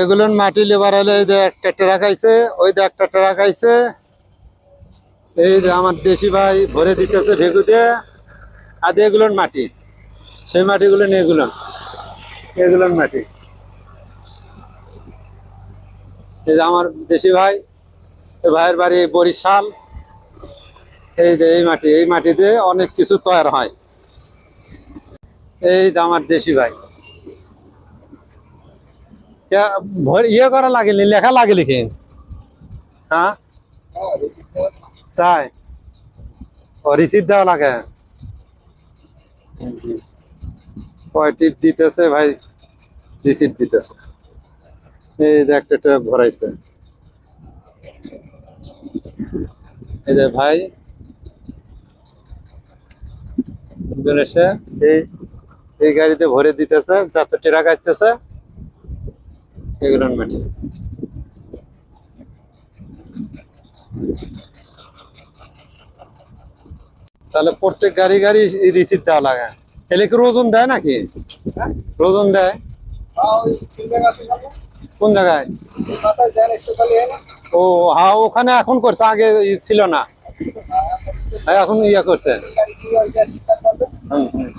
এগুলো মাটি লেবার হলে এই যে একটা ট্রাক আইছে, ওই যে একটা ট্রাক আইছে, এই যে আমার দেশি ভাই ভরে দিতেছে ভেগু দিয়ে। আর এগুলোর মাটি, সেই মাটিগুলো নিয়ে এগুলোর মাটি। এই যে আমার দেশি ভাই, এই ভাইয়ের বাড়ি বরিশাল। এই যে এই মাটিতে অনেক কিছু তৈরি হয়। এই যে আমার দেশি ভাই, ইয়ে করা লাগেনি, লেখা লাগে লিখে। হ্যাঁ তাই, ও রিসিপ্ট দেওয়া লাগে। কয় টিপ দিতেছে ভাই, রিসিপ্ট দিতেছে। এই যে একটা ট্রাক ভরাইছে, এই যে ভাই এসে এই এই গাড়িতে ভরে দিতেছে, যাতে ট্রাক আসতেছে এগুলোর মাটি। তাহলে প্রত্যেক গাড়ি গাড়ি রিসিপ্ট দেওয়া লাগে। এলে কি ওজন দেয় নাকি? ওজন দেয় কোন জায়গায়? ও হ্যাঁ, ওখানে এখন করছে, আগে ছিল না, এখন ইয়া করছে। হুম, হুম।